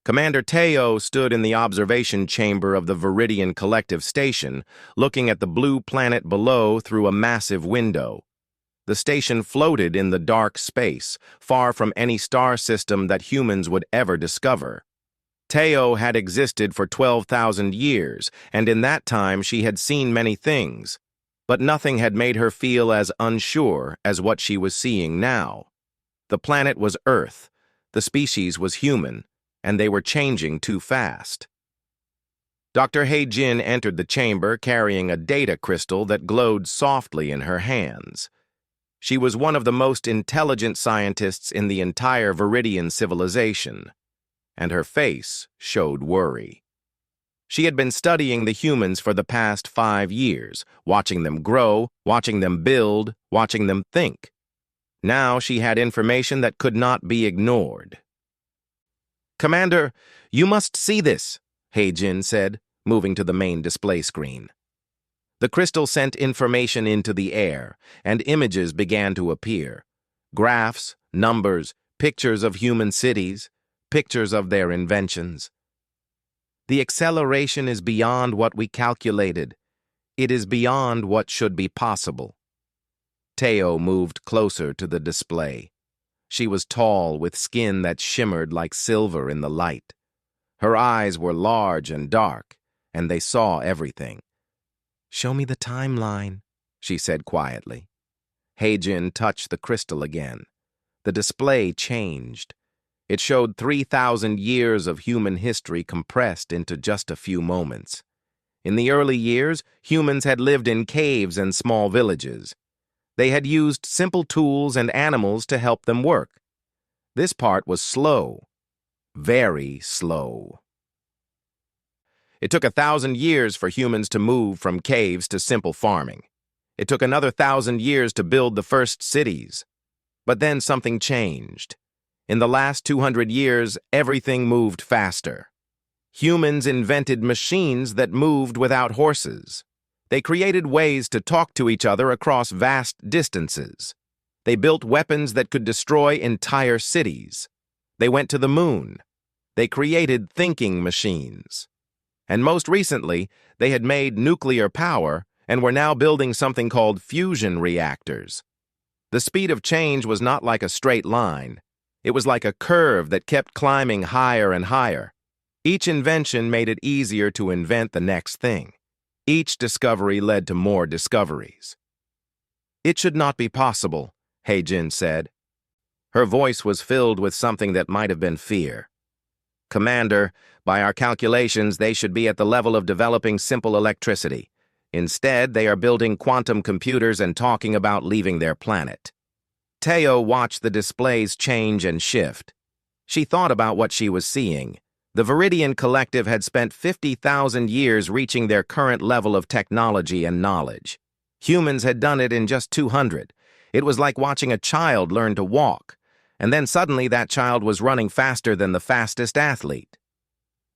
Commander Teo stood in the observation chamber of the Viridian Collective Station, looking at the blue planet below through a massive window. The station floated in the dark space, far from any star system that humans would ever discover. Teo had existed for 12,000 years, and in that time she had seen many things, but nothing had made her feel as unsure as what she was seeing now. The planet was Earth, the species was human, and they were changing too fast. Dr. He-Jin entered the chamber carrying a data crystal that glowed softly in her hands. She was one of the most intelligent scientists in the entire Viridian civilization, and her face showed worry. She had been studying the humans for the past 5 years, watching them grow, watching them build, watching them think. Now she had information that could not be ignored. "Commander, you must see this," He-Jin said, moving to the main display screen. The crystal sent information into the air, and images began to appear. Graphs, numbers, pictures of human cities, pictures of their inventions. "The acceleration is beyond what we calculated. It is beyond what should be possible." Teo moved closer to the display. She was tall, with skin that shimmered like silver in the light. Her eyes were large and dark, and they saw everything. "Show me the timeline," she said quietly. He-Jin touched the crystal again. The display changed. It showed 3,000 years of human history compressed into just a few moments. In the early years, humans had lived in caves and small villages. They had used simple tools and animals to help them work. This part was slow, very slow. It took 1,000 years for humans to move from caves to simple farming. It took another 1,000 years to build the first cities. But then something changed. In the last 200 years, everything moved faster. Humans invented machines that moved without horses. They created ways to talk to each other across vast distances. They built weapons that could destroy entire cities. They went to the moon. They created thinking machines. And most recently, they had made nuclear power and were now building something called fusion reactors. The speed of change was not like a straight line. It was like a curve that kept climbing higher and higher. Each invention made it easier to invent the next thing. Each discovery led to more discoveries. "It should not be possible," He-Jin said. Her voice was filled with something that might have been fear. "Commander, by our calculations, they should be at the level of developing simple electricity. Instead, they are building quantum computers and talking about leaving their planet." Teo watched the displays change and shift. She thought about what she was seeing. The Viridian Collective had spent 50,000 years reaching their current level of technology and knowledge. Humans had done it in just 200. It was like watching a child learn to walk, and then suddenly that child was running faster than the fastest athlete.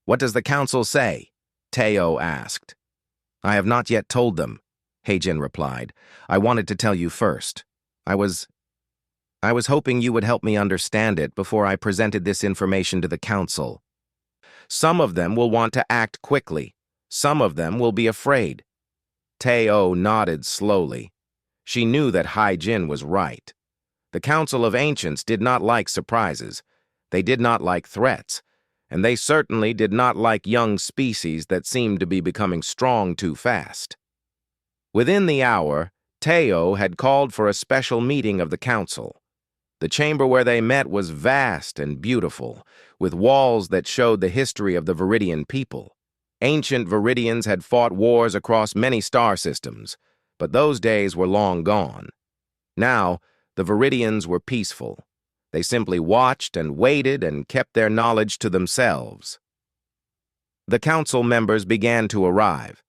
"What does the council say?" Teo asked. "I have not yet told them," He-Jin replied. "I wanted to tell you first. I was hoping you would help me understand it before I presented this information to the council. Some of them will want to act quickly. Some of them will be afraid." Teo nodded slowly. She knew that He-Jin was right. The Council of Ancients did not like surprises. They did not like threats. And they certainly did not like young species that seemed to be becoming strong too fast. Within the hour, Teo had called for a special meeting of the council. The chamber where they met was vast and beautiful, with walls that showed the history of the Viridian people. Ancient Viridians had fought wars across many star systems, but those days were long gone. Now, the Viridians were peaceful. They simply watched and waited and kept their knowledge to themselves. The council members began to arrive.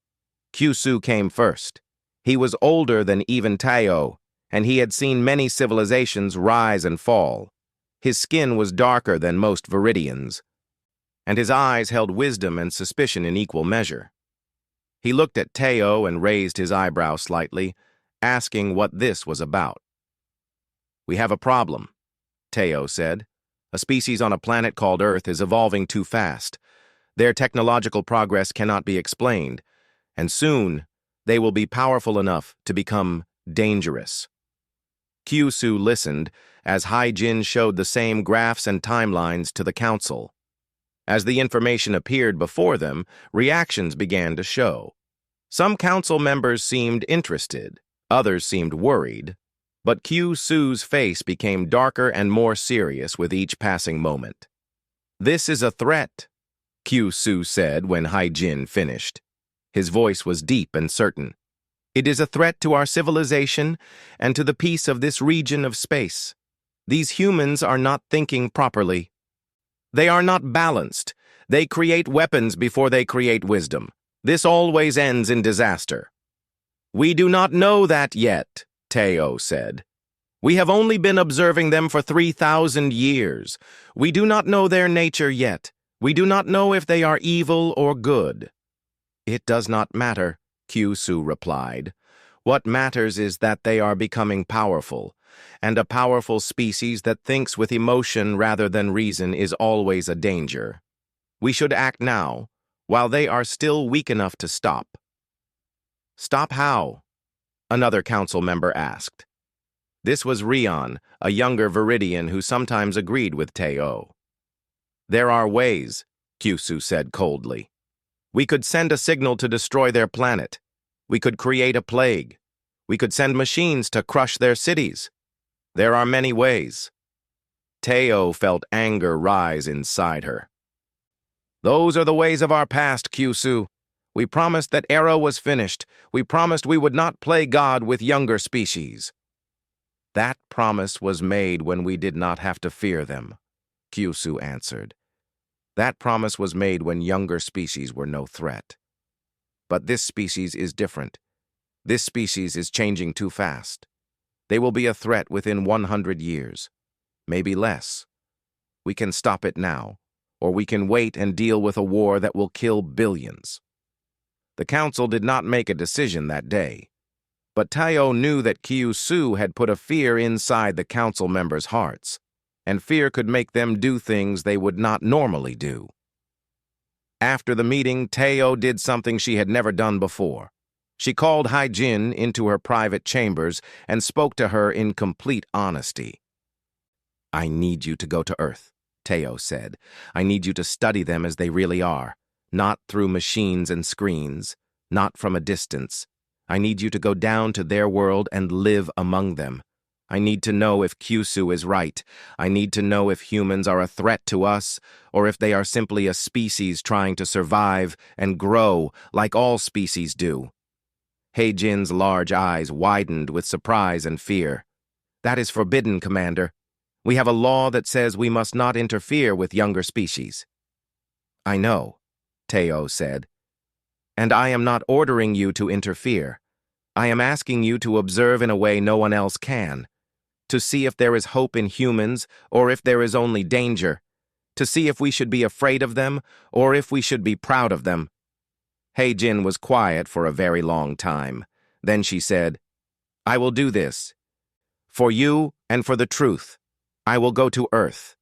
Kyusu came first. He was older than even Teo, and he had seen many civilizations rise and fall. His skin was darker than most Viridians, and his eyes held wisdom and suspicion in equal measure. He looked at Teo and raised his eyebrow slightly, asking what this was about. "We have a problem," Teo said. A species on a planet called Earth is evolving too fast. Their technological progress cannot be explained, and soon they will be powerful enough to become dangerous. Kyushu listened as Hai-Jin showed the same graphs and timelines to the council. As the information appeared before them, reactions began to show. Some council members seemed interested, others seemed worried, but Kyushu's face became darker and more serious with each passing moment. "This is a threat," Kyushu said when Hai-Jin finished. His voice was deep and certain. "It is a threat to our civilization and to the peace of this region of space. These humans are not thinking properly. They are not balanced. They create weapons before they create wisdom. This always ends in disaster." "We do not know that yet," Teo said. "We have only been observing them for 3,000 years. We do not know their nature yet. We do not know if they are evil or good." "It does not matter," Kyushu replied. "What matters is that they are becoming powerful, and a powerful species that thinks with emotion rather than reason is always a danger. We should act now, while they are still weak enough to stop." "Stop how?" another council member asked. This was Rion, a younger Viridian who sometimes agreed with Teo. "There are ways," Kyushu said coldly. "We could send a signal to destroy their planet. We could create a plague. We could send machines to crush their cities. There are many ways." Teo felt anger rise inside her. "Those are the ways of our past, Kyushu. We promised that era was finished. We promised we would not play God with younger species." "That promise was made when we did not have to fear them," Kyushu answered. "That promise was made when younger species were no threat. But this species is different. This species is changing too fast. They will be a threat within 100 years, maybe less. We can stop it now, or we can wait and deal with a war that will kill billions." The council did not make a decision that day, but Teo knew that Kyushu had put a fear inside the council members' hearts, and fear could make them do things they would not normally do. After the meeting, Teo did something she had never done before. She called Hai-Jin into her private chambers and spoke to her in complete honesty. "I need you to go to Earth," Teo said. "I need you to study them as they really are, not through machines and screens, not from a distance. I need you to go down to their world and live among them. I need to know if Kyushu is right. I need to know if humans are a threat to us, or if they are simply a species trying to survive and grow like all species do." Hai-Jin's large eyes widened with surprise and fear. "That is forbidden, Commander. We have a law that says we must not interfere with younger species." "I know," Teo said. "And I am not ordering you to interfere. I am asking you to observe in a way no one else can, to see if there is hope in humans or if there is only danger, to see if we should be afraid of them or if we should be proud of them." Hai-Jin was quiet for a very long time. Then she said, "I will do this. For you and for the truth, I will go to Earth."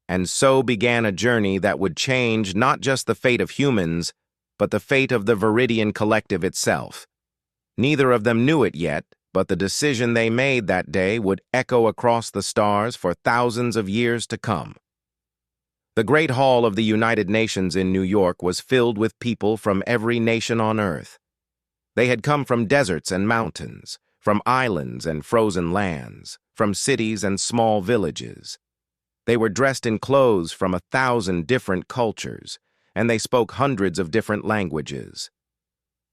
And so began a journey that would change not just the fate of humans, but the fate of the Viridian collective itself. Neither of them knew it yet, but the decision they made that day would echo across the stars for thousands of years to come. The Great Hall of the United Nations in New York was filled with people from every nation on Earth. They had come from deserts and mountains, from islands and frozen lands, from cities and small villages. They were dressed in clothes from 1,000 different cultures, and they spoke hundreds of different languages.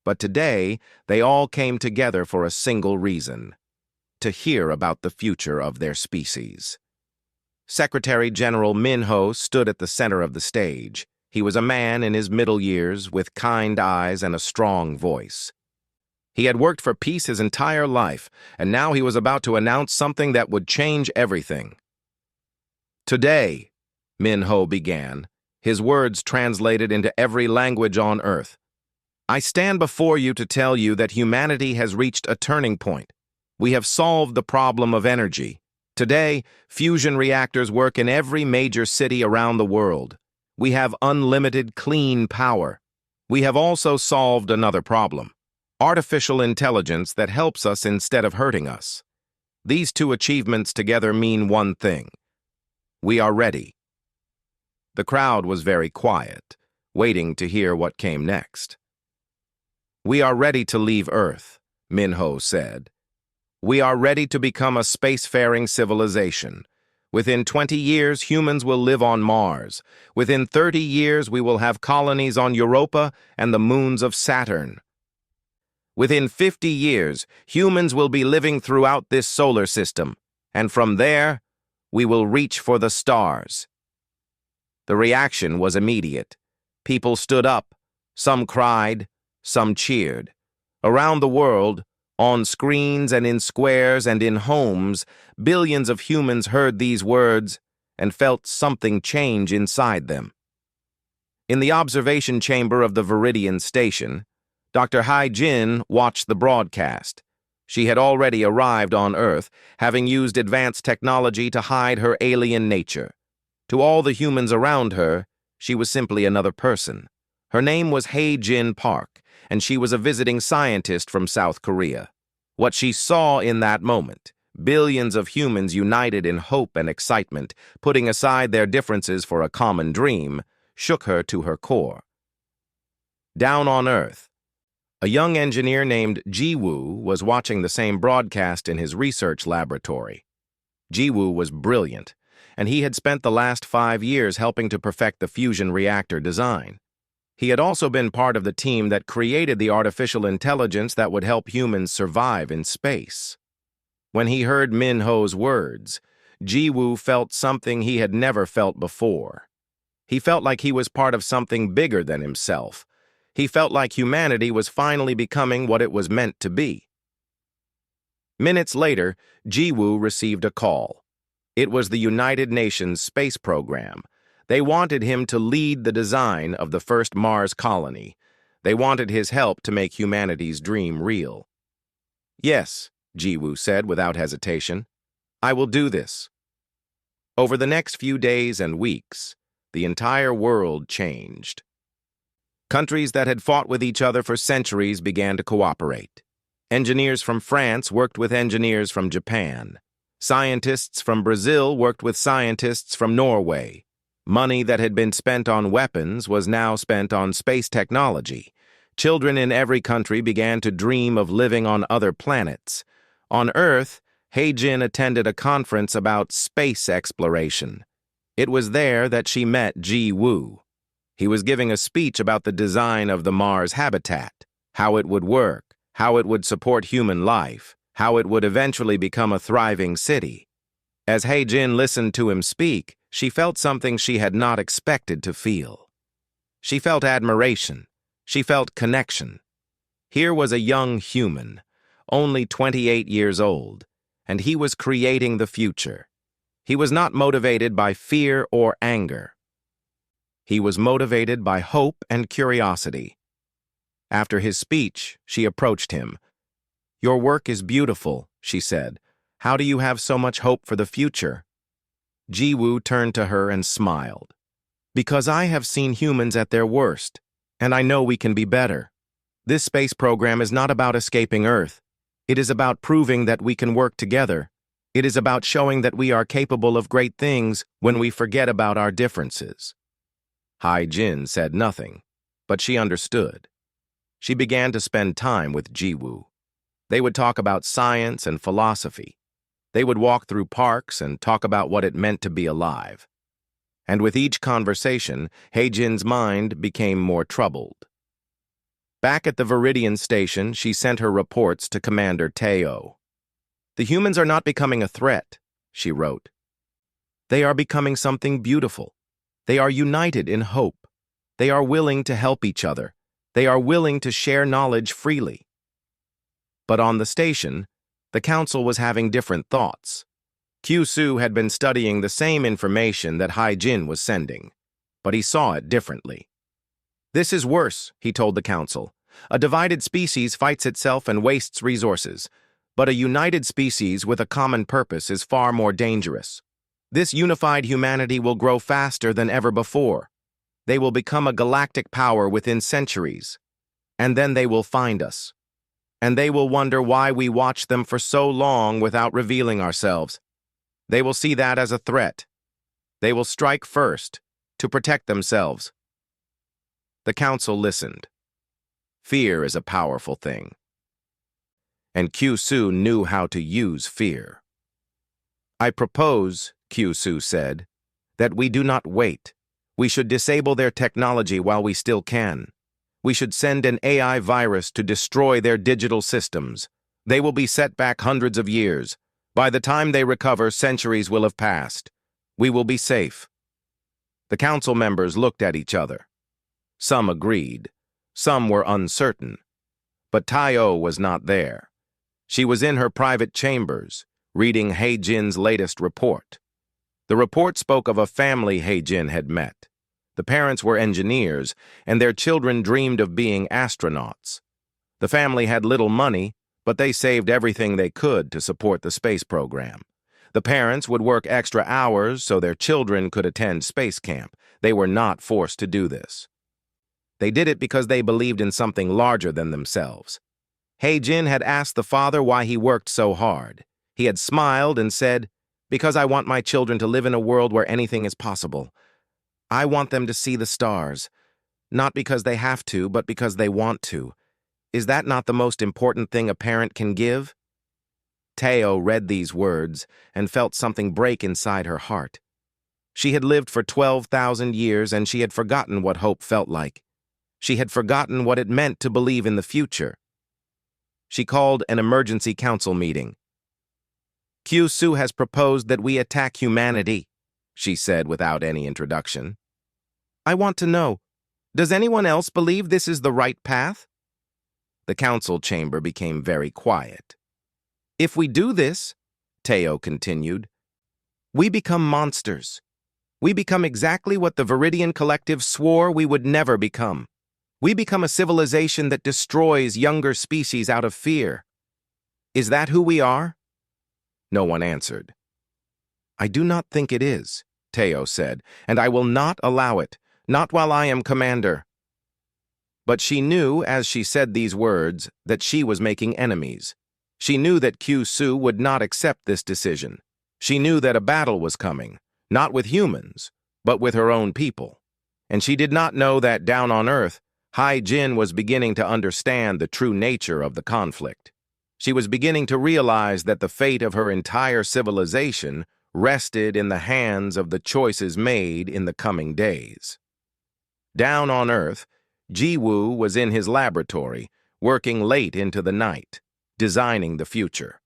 But today, they all came together for a single reason: to hear about the future of their species. Secretary General Minho stood at the center of the stage. He was a man in his middle years with kind eyes and a strong voice. He had worked for peace his entire life, and now he was about to announce something that would change everything. "Today," Minho began, his words translated into every language on Earth, "I stand before you to tell you that humanity has reached a turning point. We have solved the problem of energy. Today, fusion reactors work in every major city around the world. We have unlimited clean power. We have also solved another problem: artificial intelligence that helps us instead of hurting us. These two achievements together mean one thing: we are ready. The crowd was very quiet, waiting to hear what came next. "We are ready to leave Earth," Minho said. "We are ready to become a spacefaring civilization. Within 20 years, humans will live on Mars. Within 30 years, we will have colonies on Europa and the moons of Saturn. Within 50 years, humans will be living throughout this solar system, and from there, we will reach for the stars." The reaction was immediate. People stood up. Some cried, some cheered. Around the world, on screens and in squares and in homes, billions of humans heard these words and felt something change inside them. In the observation chamber of the Viridian Station, Dr. Hai Jin watched the broadcast. She had already arrived on Earth, having used advanced technology to hide her alien nature. To all the humans around her, she was simply another person. Her name was Hai Jin Park, and she was a visiting scientist from South Korea. What she saw in that moment, billions of humans united in hope and excitement, putting aside their differences for a common dream, shook her to her core. Down on Earth, a young engineer named Ji-woo was watching the same broadcast in his research laboratory. Ji-woo was brilliant, and he had spent the last 5 years helping to perfect the fusion reactor design. He had also been part of the team that created the artificial intelligence that would help humans survive in space. When he heard Minho's words, Ji-woo felt something he had never felt before. He felt like he was part of something bigger than himself. He felt like humanity was finally becoming what it was meant to be. Minutes later, Ji-woo received a call. It was the United Nations space program. They wanted him to lead the design of the first Mars colony. They wanted his help to make humanity's dream real. "Yes," Ji-woo said without hesitation. "I will do this." Over the next few days and weeks, the entire world changed. Countries that had fought with each other for centuries began to cooperate. Engineers from France worked with engineers from Japan. Scientists from Brazil worked with scientists from Norway. Money that had been spent on weapons was now spent on space technology. Children in every country began to dream of living on other planets. On Earth, Hai-jin attended a conference about space exploration. It was there that she met Ji-woo. He was giving a speech about the design of the Mars habitat, how it would work, how it would support human life, how it would eventually become a thriving city. As Hai-jin listened to him speak, she felt something she had not expected to feel. She felt admiration. She felt connection. Here was a young human, only 28 years old, and he was creating the future. He was not motivated by fear or anger. He was motivated by hope and curiosity. After his speech, she approached him. "Your work is beautiful," she said. "How do you have so much hope for the future?" Ji-woo turned to her and smiled. "Because I have seen humans at their worst, and I know we can be better. This space program is not about escaping Earth. It is about proving that we can work together. It is about showing that we are capable of great things when we forget about our differences." Hai-jin said nothing, but she understood. She began to spend time with Ji-woo. They would talk about science and philosophy. They would walk through parks and talk about what it meant to be alive. And with each conversation, Hai-jin's mind became more troubled. Back at the Viridian Station, she sent her reports to Commander Teo. "The humans are not becoming a threat," she wrote. "They are becoming something beautiful. They are united in hope. They are willing to help each other. They are willing to share knowledge freely." But on the station, the council was having different thoughts. Q-Su had been studying the same information that Hai-jin was sending, but he saw it differently. "This is worse," he told the council. "A divided species fights itself and wastes resources. But a united species with a common purpose is far more dangerous. This unified humanity will grow faster than ever before. They will become a galactic power within centuries. And then they will find us. And they will wonder why we watched them for so long without revealing ourselves. They will see that as a threat. They will strike first, to protect themselves. The council listened. Fear is a powerful thing. And Q-Su knew how to use fear. I propose, Q-Su said, that we do not wait. We should disable their technology while we still can. We should send an AI virus to destroy their digital systems. They will be set back hundreds of years. By the time they recover, centuries will have passed. We will be safe. The council members looked at each other. Some agreed. Some were uncertain. But Tayo was not there. She was in her private chambers, reading Heijin's latest report. The report spoke of a family Heijin had met. The parents were engineers, and their children dreamed of being astronauts. The family had little money, but they saved everything they could to support the space program. The parents would work extra hours so their children could attend space camp. They were not forced to do this. They did it because they believed in something larger than themselves. Heijin had asked the father why he worked so hard. He had smiled and said, "Because I want my children to live in a world where anything is possible. I want them to see the stars, not because they have to, but because they want to. Is that not the most important thing a parent can give?" Teo read these words and felt something break inside her heart. She had lived for 12,000 years and she had forgotten what hope felt like. She had forgotten what it meant to believe in the future. She called an emergency council meeting. Q-Su has proposed that we attack humanity, she said without any introduction. I want to know, does anyone else believe this is the right path? The council chamber became very quiet. If we do this, Teo continued, we become monsters. We become exactly what the Viridian Collective swore we would never become. We become a civilization that destroys younger species out of fear. Is that who we are? No one answered. I do not think it is, Teo said, and I will not allow it, not while I am commander. But she knew, as she said these words, that she was making enemies. She knew that Q-Su would not accept this decision. She knew that a battle was coming, not with humans, but with her own people. And she did not know that down on Earth, Heijin was beginning to understand the true nature of the conflict. She was beginning to realize that the fate of her entire civilization rested in the hands of the choices made in the coming days. Down on Earth, Jiwoo was in his laboratory, working late into the night, designing the future.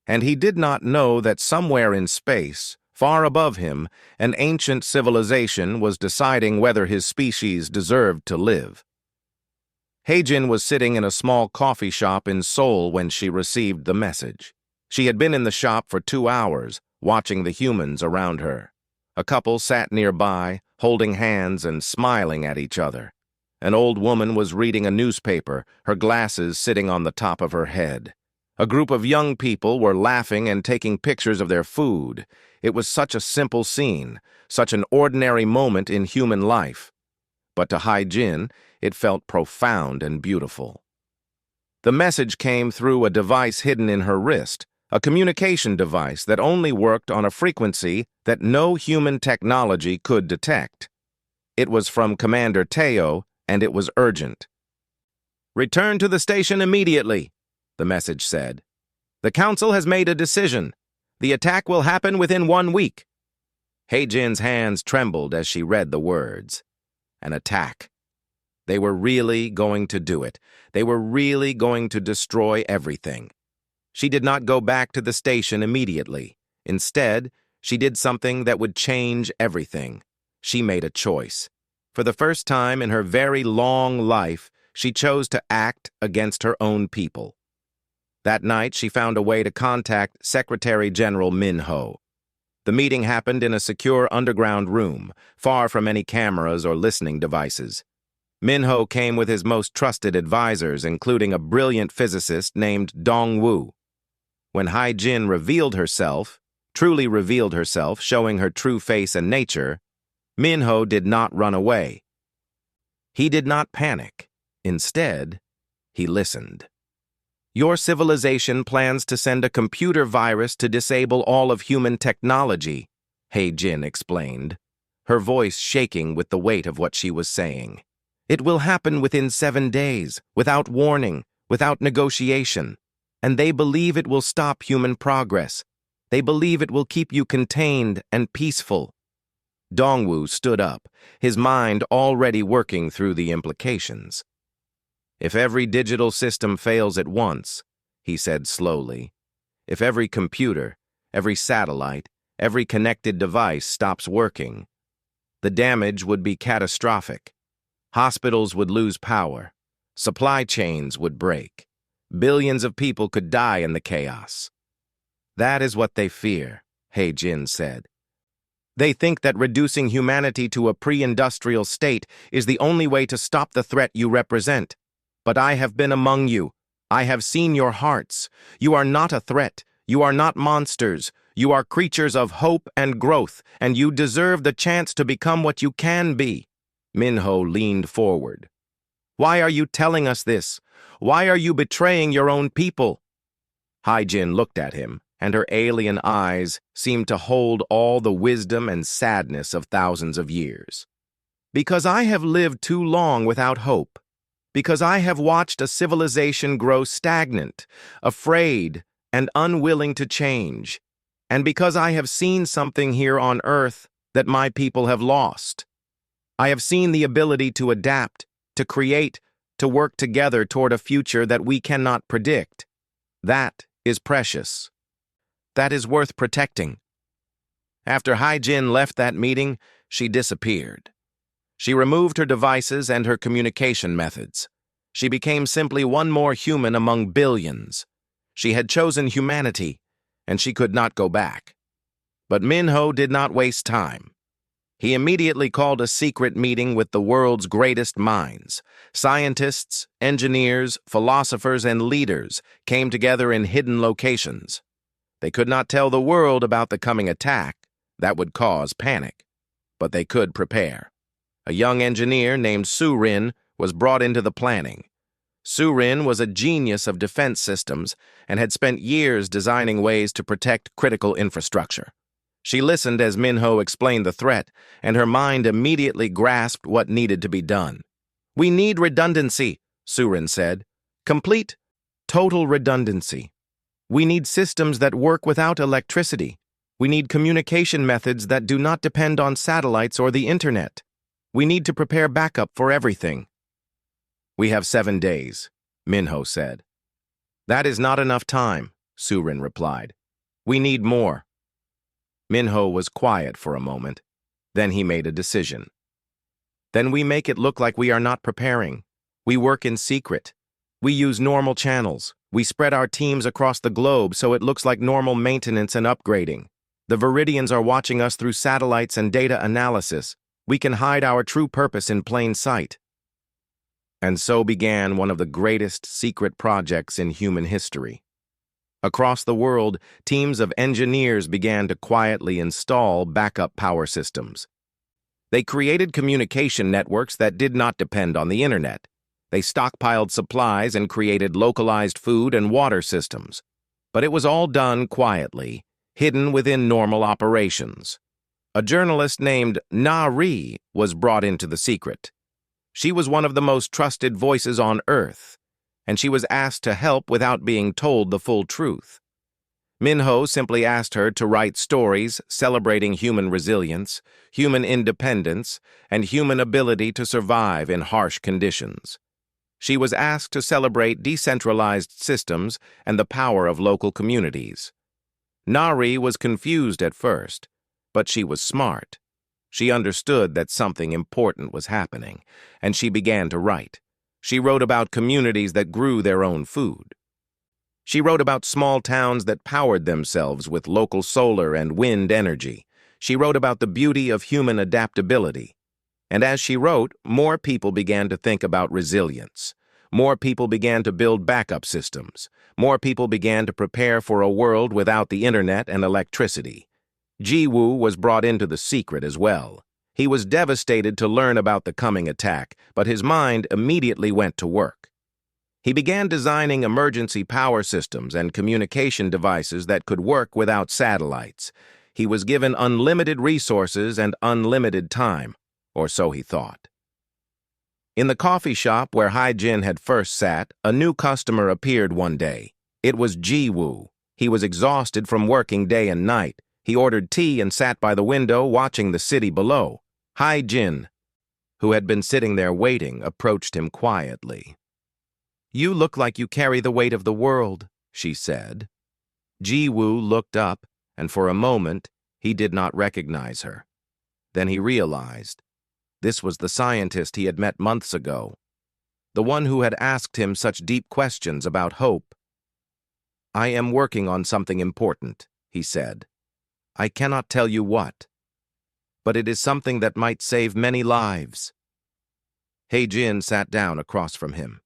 And he did not know that somewhere in space, far above him, an ancient civilization was deciding whether his species deserved to live. Heijin was sitting in a small coffee shop in Seoul when she received the message. She had been in the shop for 2 hours, watching the humans around her. A couple sat nearby, holding hands and smiling at each other. An old woman was reading a newspaper, her glasses sitting on the top of her head. A group of young people were laughing and taking pictures of their food. It was such a simple scene, such an ordinary moment in human life. But to Heijin, it felt profound and beautiful. The message came through a device hidden in her wrist, a communication device that only worked on a frequency that no human technology could detect. It was from Commander Teo, and it was urgent. "Return to the station immediately," the message said. "The council has made a decision. The attack will happen within 1 week." Heijin's hands trembled as she read the words. An attack. They were really going to do it. They were really going to destroy everything. She did not go back to the station immediately. Instead, she did something that would change everything. She made a choice. For the first time in her very long life, she chose to act against her own people. That night, she found a way to contact Secretary General Min Ho. The meeting happened in a secure underground room, far from any cameras or listening devices. Minho came with his most trusted advisors, including a brilliant physicist named Dongwu. When Hai-Jin truly revealed herself, showing her true face and nature, Minho did not run away. He did not panic. Instead, he listened. Your civilization plans to send a computer virus to disable all of human technology, Hai-Jin explained, her voice shaking with the weight of what she was saying. It will happen within 7 days, without warning, without negotiation. And they believe it will stop human progress. They believe it will keep you contained and peaceful. Dongwu stood up, his mind already working through the implications. If every digital system fails at once, he said slowly, if every computer, every satellite, every connected device stops working, the damage would be catastrophic. Hospitals would lose power. Supply chains would break. Billions of people could die in the chaos. That is what they fear, Hai-Jin said. They think that reducing humanity to a pre-industrial state is the only way to stop the threat you represent. But I have been among you. I have seen your hearts. You are not a threat. You are not monsters. You are creatures of hope and growth, and you deserve the chance to become what you can be. Minho leaned forward. Why are you telling us this? Why are you betraying your own people? Hai-Jin looked at him, and her alien eyes seemed to hold all the wisdom and sadness of thousands of years. Because I have lived too long without hope. Because I have watched a civilization grow stagnant, afraid, and unwilling to change. And because I have seen something here on Earth that my people have lost. I have seen the ability to adapt, to create, to work together toward a future that we cannot predict. That is precious. That is worth protecting. After Hai-Jin left that meeting, she disappeared. She removed her devices and her communication methods. She became simply one more human among billions. She had chosen humanity, and she could not go back. But Minho did not waste time. He immediately called a secret meeting with the world's greatest minds. Scientists, engineers, philosophers, and leaders came together in hidden locations. They could not tell the world about the coming attack. That would cause panic. But they could prepare. A young engineer named Su-Rin was brought into the planning. Su-Rin was a genius of defense systems and had spent years designing ways to protect critical infrastructure. She listened as Minho explained the threat, and her mind immediately grasped what needed to be done. We need redundancy, Su-Rin said. Complete, total redundancy. We need systems that work without electricity. We need communication methods that do not depend on satellites or the internet. We need to prepare backup for everything. We have 7 days, Minho said. That is not enough time, Su-Rin replied. We need more. Minho was quiet for a moment. Then he made a decision. Then we make it look like we are not preparing. We work in secret. We use normal channels. We spread our teams across the globe so it looks like normal maintenance and upgrading. The Viridians are watching us through satellites and data analysis. We can hide our true purpose in plain sight. And so began one of the greatest secret projects in human history. Across the world, teams of engineers began to quietly install backup power systems. They created communication networks that did not depend on the internet. They stockpiled supplies and created localized food and water systems. But it was all done quietly, hidden within normal operations. A journalist named Na-Ri was brought into the secret. She was one of the most trusted voices on Earth, and she was asked to help without being told the full truth. Minho simply asked her to write stories celebrating human resilience, human independence, and human ability to survive in harsh conditions. She was asked to celebrate decentralized systems and the power of local communities. Na-Ri was confused at first, but she was smart. She understood that something important was happening, and she began to write. She wrote about communities that grew their own food. She wrote about small towns that powered themselves with local solar and wind energy. She wrote about the beauty of human adaptability. And as she wrote, more people began to think about resilience. More people began to build backup systems. More people began to prepare for a world without the internet and electricity. Ji-woo was brought into the secret as well. He was devastated to learn about the coming attack, but his mind immediately went to work. He began designing emergency power systems and communication devices that could work without satellites. He was given unlimited resources and unlimited time, or so he thought. In the coffee shop where Hai-jin had first sat, a new customer appeared one day. It was Ji-woo. He was exhausted from working day and night. He ordered tea and sat by the window watching the city below. Hai-jin, who had been sitting there waiting, approached him quietly. "You look like you carry the weight of the world," she said. Ji-woo looked up, and for a moment he did not recognize her. Then he realized this was the scientist he had met months ago, the one who had asked him such deep questions about hope. "I am working on something important," he said. "I cannot tell you what, but it is something that might save many lives." Hai-jin sat down across from him.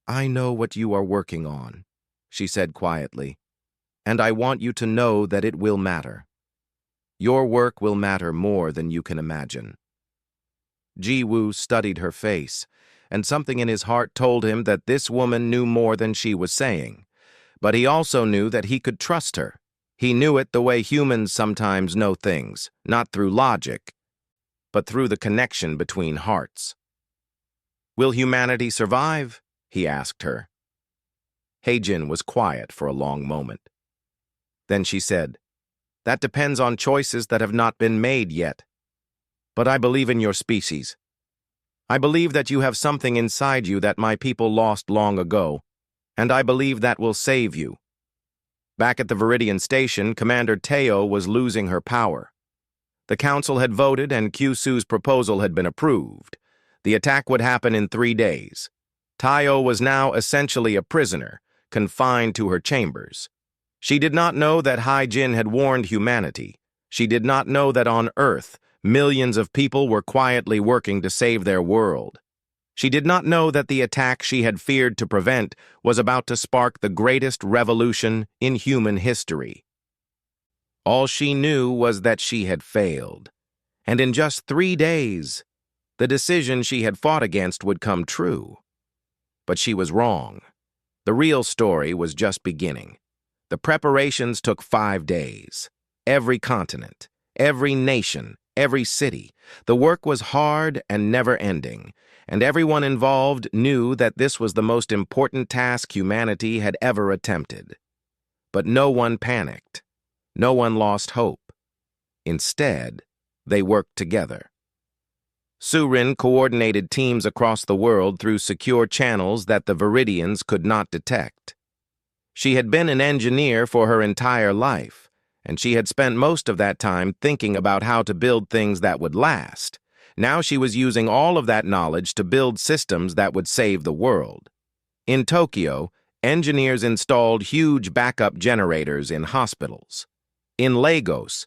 "I know what you are working on," she said quietly, "and I want you to know that it will matter. Your work will matter more than you can imagine." Ji-woo studied her face, and something in his heart told him that this woman knew more than she was saying. But he also knew that he could trust her. He knew it the way humans sometimes know things, not through logic, but through the connection between hearts. "Will humanity survive?" he asked her. Hai-jin was quiet for a long moment. Then she said, "That depends on choices that have not been made yet. But I believe in your species. I believe that you have something inside you that my people lost long ago, and I believe that will save you." Back at the Viridian station, Commander Teo was losing her power. The council had voted and Kyusu's proposal had been approved. The attack would happen in 3 days. Teo was now essentially a prisoner, confined to her chambers. She did not know that Hai-jin had warned humanity. She did not know that on Earth, millions of people were quietly working to save their world. She did not know that the attack she had feared to prevent was about to spark the greatest revolution in human history. All she knew was that she had failed. And in just 3 days, the decision she had fought against would come true. But she was wrong. The real story was just beginning. The preparations took 5 days. Every continent, every nation, every city. The work was hard and never-ending, and everyone involved knew that this was the most important task humanity had ever attempted. But no one panicked. No one lost hope. Instead, they worked together. Surin coordinated teams across the world through secure channels that the Viridians could not detect. She had been an engineer for her entire life, and she had spent most of that time thinking about how to build things that would last. Now she was using all of that knowledge to build systems that would save the world. In Tokyo, engineers installed huge backup generators in hospitals. In Lagos,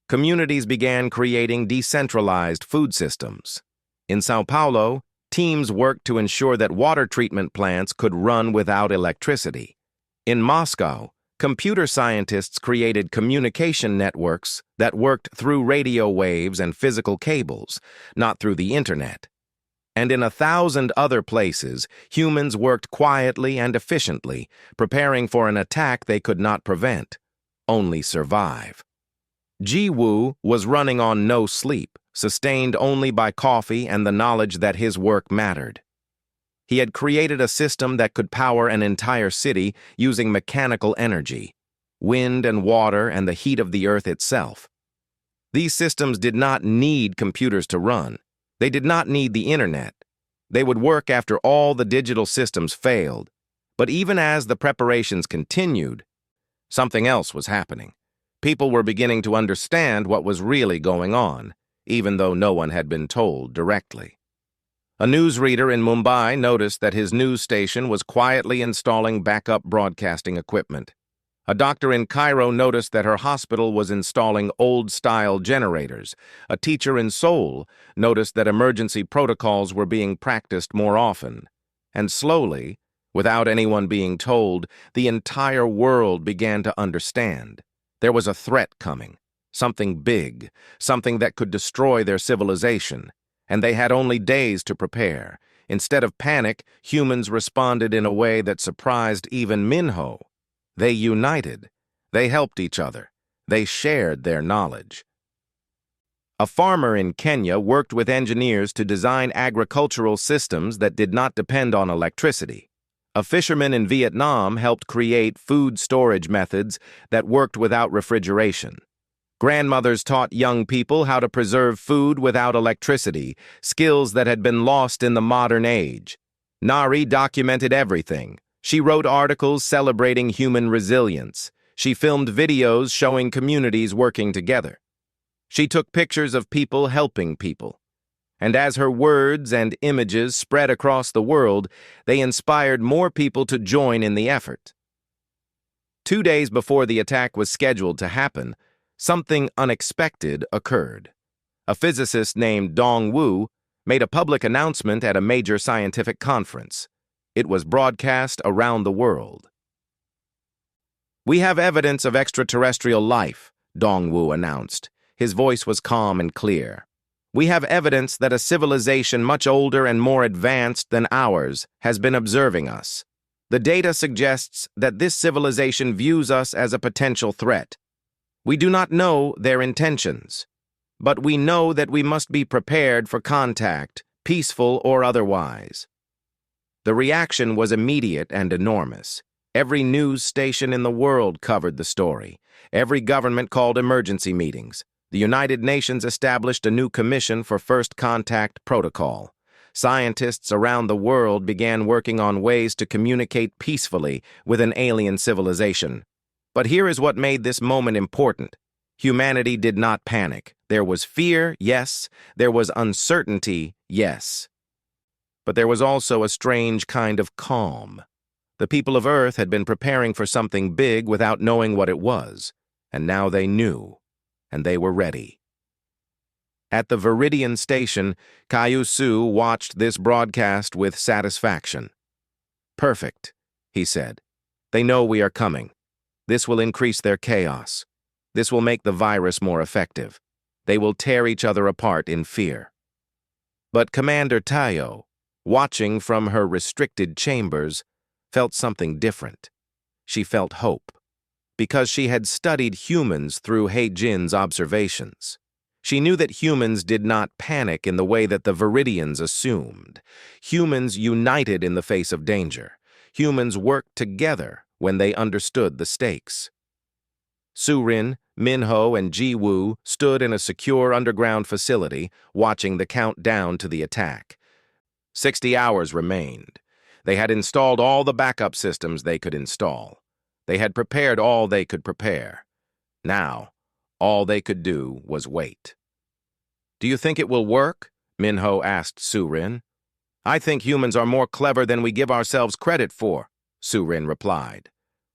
communities began creating decentralized food systems. In Sao Paulo, teams worked to ensure that water treatment plants could run without electricity. In Moscow, computer scientists created communication networks that worked through radio waves and physical cables, not through the internet. And in 1,000 other places, humans worked quietly and efficiently, preparing for an attack they could not prevent, only survive. Ji-woo was running on no sleep, sustained only by coffee and the knowledge that his work mattered. He had created a system that could power an entire city using mechanical energy, wind and water and the heat of the earth itself. These systems did not need computers to run. They did not need the internet. They would work after all the digital systems failed. But even as the preparations continued, something else was happening. People were beginning to understand what was really going on, even though no one had been told directly. A newsreader in Mumbai noticed that his news station was quietly installing backup broadcasting equipment. A doctor in Cairo noticed that her hospital was installing old-style generators. A teacher in Seoul noticed that emergency protocols were being practiced more often. And slowly, without anyone being told, the entire world began to understand. There was a threat coming, something big, something that could destroy their civilization, and they had only days to prepare. Instead of panic, humans responded in a way that surprised even Minho. They united. They helped each other. They shared their knowledge. A farmer in Kenya worked with engineers to design agricultural systems that did not depend on electricity. A fisherman in Vietnam helped create food storage methods that worked without refrigeration. Grandmothers taught young people how to preserve food without electricity, skills that had been lost in the modern age. Nari documented everything. She wrote articles celebrating human resilience. She filmed videos showing communities working together. She took pictures of people helping people. And as her words and images spread across the world, they inspired more people to join in the effort. 2 days before the attack was scheduled to happen, something unexpected occurred. A physicist named Dong Wu made a public announcement at a major scientific conference. It was broadcast around the world. "We have evidence of extraterrestrial life," Dong Wu announced. His voice was calm and clear. "We have evidence that a civilization much older and more advanced than ours has been observing us. The data suggests that this civilization views us as a potential threat. We do not know their intentions, but we know that we must be prepared for contact, peaceful or otherwise." The reaction was immediate and enormous. Every news station in the world covered the story. Every government called emergency meetings. The United Nations established a new commission for First Contact Protocol. Scientists around the world began working on ways to communicate peacefully with an alien civilization. But here is what made this moment important. Humanity did not panic. There was fear, yes. There was uncertainty, yes. But there was also a strange kind of calm. The people of Earth had been preparing for something big without knowing what it was, and now they knew, and they were ready. At the Viridian station, Caillou Su watched this broadcast with satisfaction. "Perfect," he said. "They know we are coming. This will increase their chaos. This will make the virus more effective. They will tear each other apart in fear." But Commander Tayo, watching from her restricted chambers, felt something different. She felt hope, because she had studied humans through He-Jin's observations. She knew that humans did not panic in the way that the Viridians assumed. Humans united in the face of danger. Humans worked together when they understood the stakes. Surin, Minho, and Ji-Woo stood in a secure underground facility, watching the countdown to the attack. 60 hours remained. They had installed all the backup systems they could install. They had prepared all they could prepare. Now, all they could do was wait. "Do you think it will work?" Minho asked Surin. "I think humans are more clever than we give ourselves credit for," Surin replied.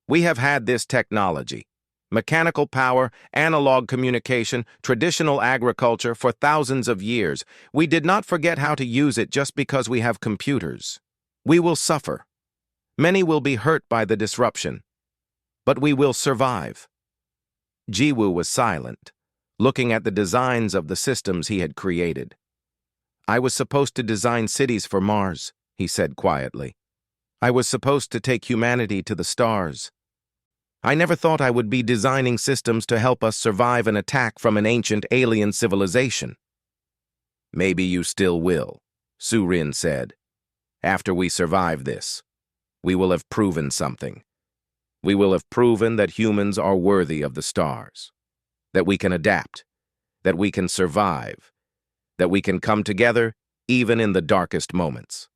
"We have had this technology, mechanical power, analog communication, traditional agriculture for thousands of years. We did not forget how to use it just because we have computers. We will suffer. Many will be hurt by the disruption, but we will survive." Ji-Woo was silent, looking at the designs of the systems he had created. "I was supposed to design cities for Mars," he said quietly. "I was supposed to take humanity to the stars. I never thought I would be designing systems to help us survive an attack from an ancient alien civilization." "Maybe you still will," Surin said. "After we survive this, we will have proven something. We will have proven that humans are worthy of the stars, that we can adapt, that we can survive, that we can come together even in the darkest moments."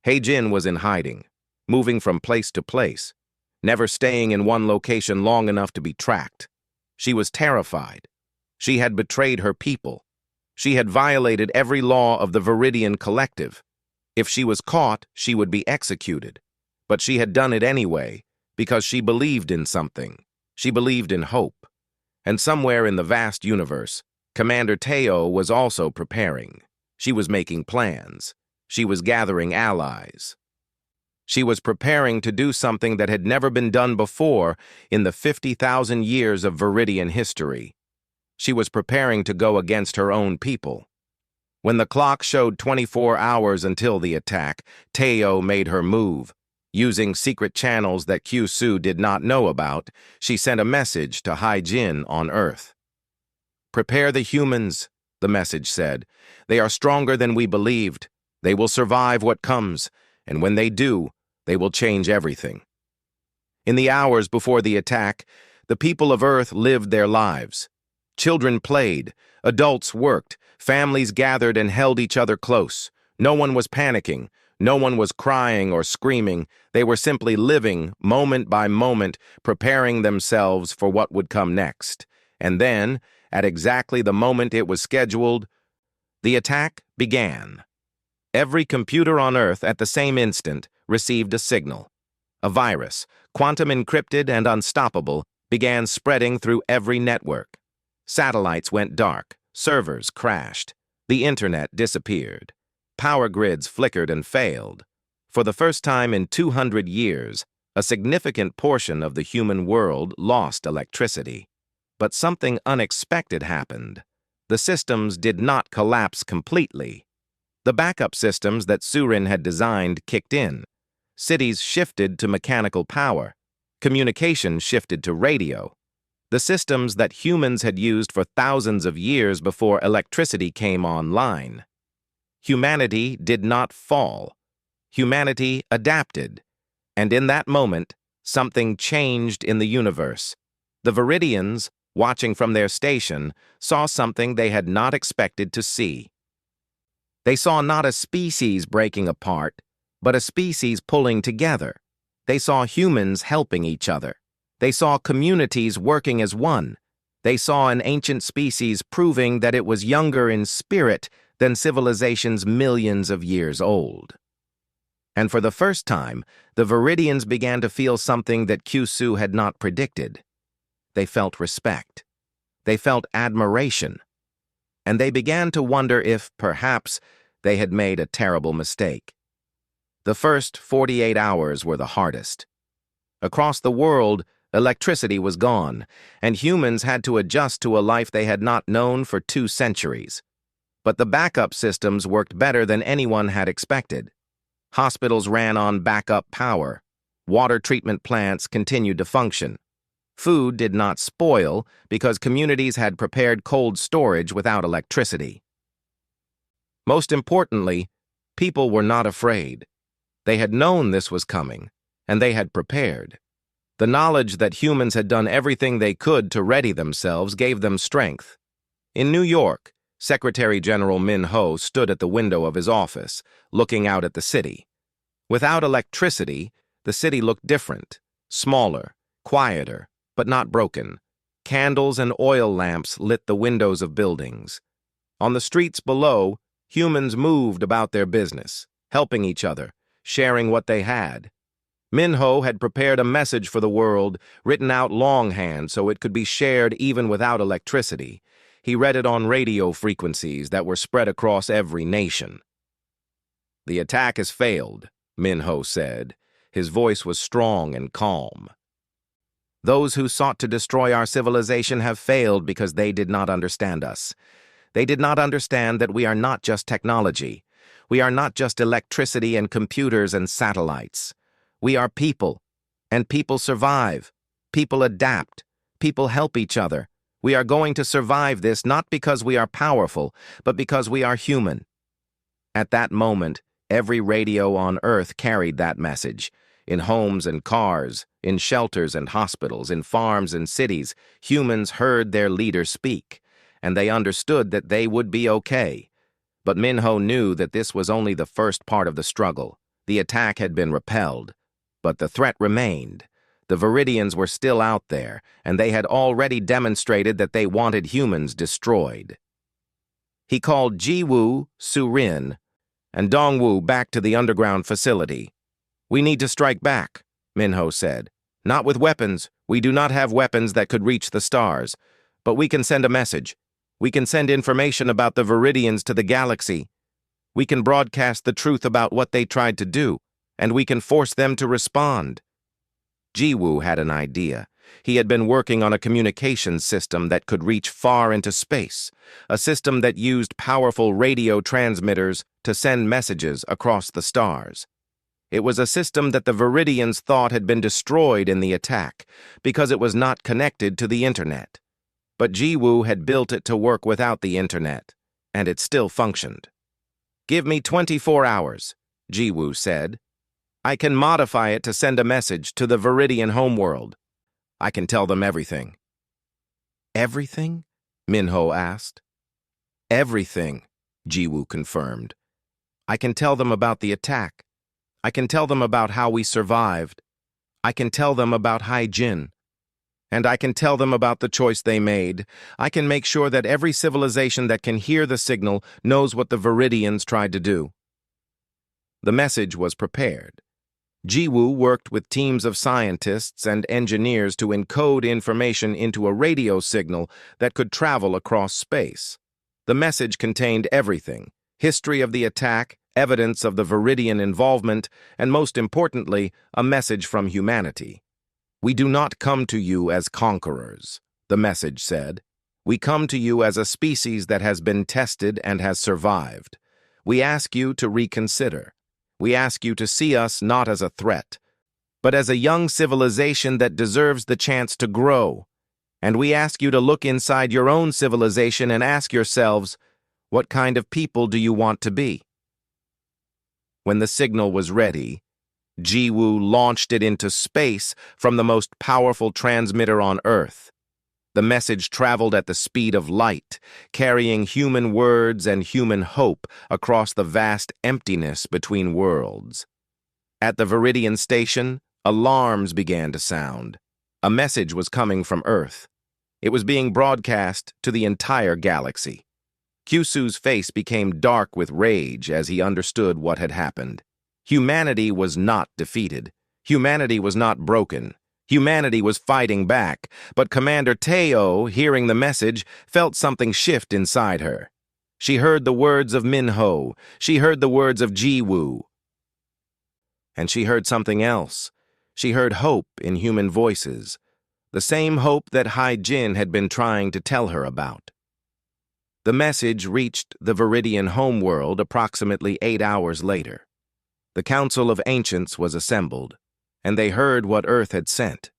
He-Jin was in hiding, moving from place to place, never staying in one location long enough to be tracked. She was terrified. She had betrayed her people. She had violated every law of the Viridian Collective. If she was caught, she would be executed. But she had done it anyway, because she believed in something. She believed in hope. And somewhere in the vast universe, Commander Teo was also preparing. She was making plans. She was gathering allies. She was preparing to do something that had never been done before in the 50,000 years of Viridian history. She was preparing to go against her own people. When the clock showed 24 hours until the attack, Teo made her move. Using secret channels that Q-Su did not know about, she sent a message to Hai-Jin on Earth. "Prepare the humans," the message said. "They are stronger than we believed. They will survive what comes, and when they do, they will change everything." In the hours before the attack, the people of Earth lived their lives. Children played, adults worked, families gathered and held each other close. No one was panicking, no one was crying or screaming. They were simply living, moment by moment, preparing themselves for what would come next. And then, at exactly the moment it was scheduled, the attack began. Every computer on Earth at the same instant received a signal. A virus, quantum encrypted and unstoppable, began spreading through every network. Satellites went dark, servers crashed, the internet disappeared. Power grids flickered and failed. For the first time in 200 years, a significant portion of the human world lost electricity. But something unexpected happened. The systems did not collapse completely. The backup systems that Surin had designed kicked in. Cities shifted to mechanical power. Communication shifted to radio. The systems that humans had used for thousands of years before electricity came online. Humanity did not fall. Humanity adapted. And in that moment, something changed in the universe. The Viridians, watching from their station, saw something they had not expected to see. They saw not a species breaking apart, but a species pulling together. They saw humans helping each other. They saw communities working as one. They saw an ancient species proving that it was younger in spirit than civilizations millions of years old. And for the first time, the Viridians began to feel something that Q-Su had not predicted. They felt respect. They felt admiration. And they began to wonder if, perhaps, they had made a terrible mistake. The first 48 hours were the hardest. Across the world, electricity was gone, and humans had to adjust to a life they had not known for 2 centuries. But the backup systems worked better than anyone had expected. Hospitals ran on backup power. Water treatment plants continued to function. Food did not spoil because communities had prepared cold storage without electricity. Most importantly, people were not afraid. They had known this was coming, and they had prepared. The knowledge that humans had done everything they could to ready themselves gave them strength. In New York, Secretary General Min Ho stood at the window of his office, looking out at the city. Without electricity, the city looked different, smaller, quieter, but not broken. Candles and oil lamps lit the windows of buildings. On the streets below, humans moved about their business, helping each other, sharing what they had. Min Ho had prepared a message for the world, written out longhand so it could be shared even without electricity. He read it on radio frequencies that were spread across every nation. "The attack has failed," Min Ho said. His voice was strong and calm. "Those who sought to destroy our civilization have failed because they did not understand us. They did not understand that we are not just technology. We are not just electricity and computers and satellites. We are people, and people survive. People adapt. People help each other. We are going to survive this not because we are powerful, but because we are human." At that moment, every radio on Earth carried that message. In homes and cars, in shelters and hospitals, in farms and cities, humans heard their leader speak, and they understood that they would be okay. But Min Ho knew that this was only the first part of the struggle. The attack had been repelled. But the threat remained. The Viridians were still out there, and they had already demonstrated that they wanted humans destroyed. He called Ji-Woo, Surin, and Dong-Woo back to the underground facility. "We need to strike back," Min Ho said. Not with weapons. We do not have weapons that could reach the stars. But we can send a message. We can send information about the Viridians to the galaxy. We can broadcast the truth about what they tried to do, and we can force them to respond. Jiwoo had an idea. He had been working on a communications system that could reach far into space, a system that used powerful radio transmitters to send messages across the stars. It was a system that the Viridians thought had been destroyed in the attack because it was not connected to the internet. But Jiwoo had built it to work without the internet, and it still functioned. "Give me 24 hours, Jiwoo said. I can modify it to send a message to the Viridian homeworld. I can tell them everything." "Everything?" Minho asked. "Everything," Jiwoo confirmed. "I can tell them about the attack. I can tell them about how we survived. I can tell them about Hai-Jin. And I can tell them about the choice they made. I can make sure that every civilization that can hear the signal knows what the Viridians tried to do." The message was prepared. Jiwoo worked with teams of scientists and engineers to encode information into a radio signal that could travel across space. The message contained everything: history of the attack, evidence of the Viridian involvement, and most importantly, a message from humanity. "We do not come to you as conquerors," the message said. "We come to you as a species that has been tested and has survived. We ask you to reconsider. We ask you to see us not as a threat, but as a young civilization that deserves the chance to grow. And we ask you to look inside your own civilization and ask yourselves, what kind of people do you want to be?" When the signal was ready, Jiwoo launched it into space from the most powerful transmitter on Earth. The message traveled at the speed of light, carrying human words and human hope across the vast emptiness between worlds. At the Viridian station, alarms began to sound. A message was coming from Earth. It was being broadcast to the entire galaxy. Kyusu's face became dark with rage as he understood what had happened. Humanity was not defeated. Humanity was not broken. Humanity was fighting back, but Commander Teo, hearing the message, felt something shift inside her. She heard the words of Minho. She heard the words of Jiwoo. And she heard something else. She heard hope in human voices, the same hope that Hai-Jin had been trying to tell her about. The message reached the Viridian homeworld approximately 8 hours later. The Council of Ancients was assembled, and they heard what Earth had sent.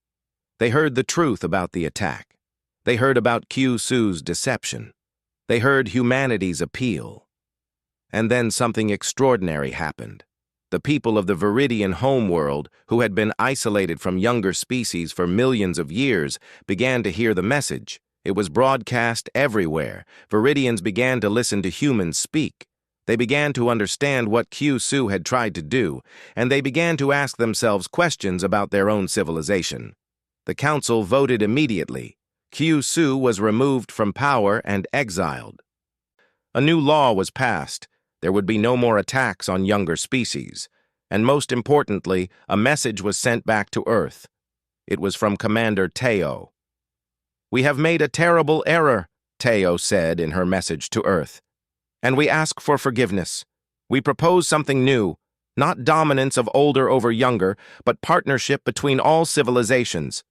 They heard the truth about the attack. They heard about Kyusu's deception. They heard humanity's appeal. And then something extraordinary happened. The people of the Viridian homeworld, who had been isolated from younger species for millions of years, began to hear the message. It was broadcast everywhere. Viridians began to listen to humans speak. They began to understand what Kyusu had tried to do, and they began to ask themselves questions about their own civilization. The council voted immediately. Kyusu was removed from power and exiled. A new law was passed. There would be no more attacks on younger species. And most importantly, a message was sent back to Earth. It was from Commander Teo. "We have made a terrible error," Teo said in her message to Earth. "And we ask for forgiveness. We propose something new, not dominance of older over younger, but partnership between all civilizations.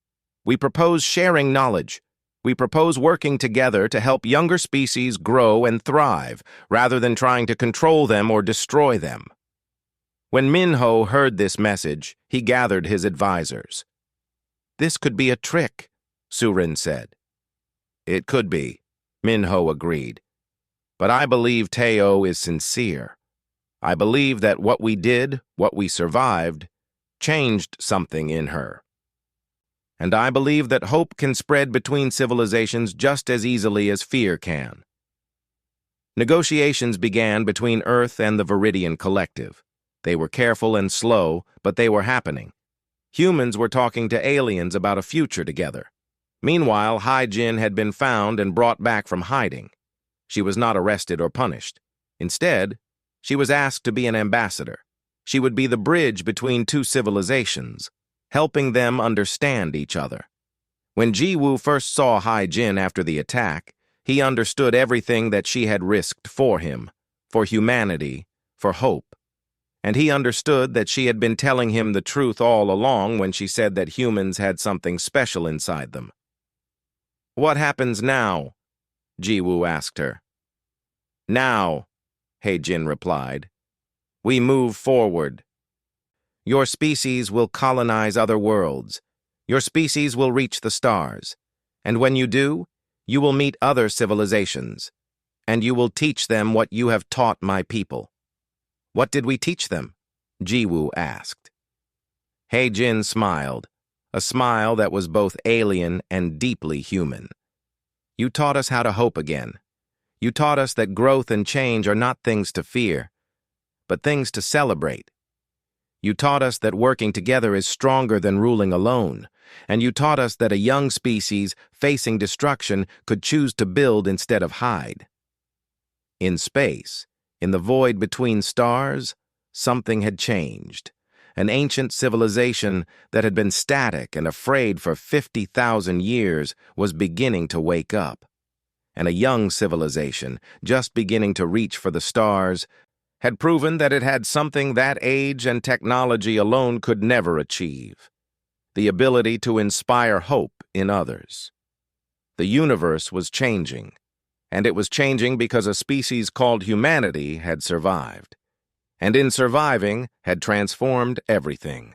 We propose sharing knowledge. We propose working together to help younger species grow and thrive, rather than trying to control them or destroy them." When Minho heard this message, he gathered his advisors. "This could be a trick," Surin said. "It could be," Minho agreed. "But I believe Teo is sincere. I believe that what we did, what we survived, changed something in her. And I believe that hope can spread between civilizations just as easily as fear can." Negotiations began between Earth and the Viridian Collective. They were careful and slow, but they were happening. Humans were talking to aliens about a future together. Meanwhile, Hai-Jin had been found and brought back from hiding. She was not arrested or punished. Instead, she was asked to be an ambassador. She would be the bridge between two civilizations, helping them understand each other. When Jiwoo first saw Hai-Jin after the attack, he understood everything that she had risked for him, for humanity, for hope. And he understood that she had been telling him the truth all along when she said that humans had something special inside them. "What happens now?" Jiwoo asked her. "Now," Hai-Jin replied, "we move forward. Your species will colonize other worlds. Your species will reach the stars. And when you do, you will meet other civilizations. And you will teach them what you have taught my people." "What did we teach them?" Jiwoo asked. Hai-Jin smiled, a smile that was both alien and deeply human. "You taught us how to hope again. You taught us that growth and change are not things to fear, but things to celebrate. You taught us that working together is stronger than ruling alone, and you taught us that a young species facing destruction could choose to build instead of hide." In space, in the void between stars, something had changed. An ancient civilization that had been static and afraid for 50,000 years was beginning to wake up. And a young civilization, just beginning to reach for the stars, had proven that it had something that age and technology alone could never achieve: the ability to inspire hope in others. The universe was changing, and it was changing because a species called humanity had survived, and in surviving had transformed everything.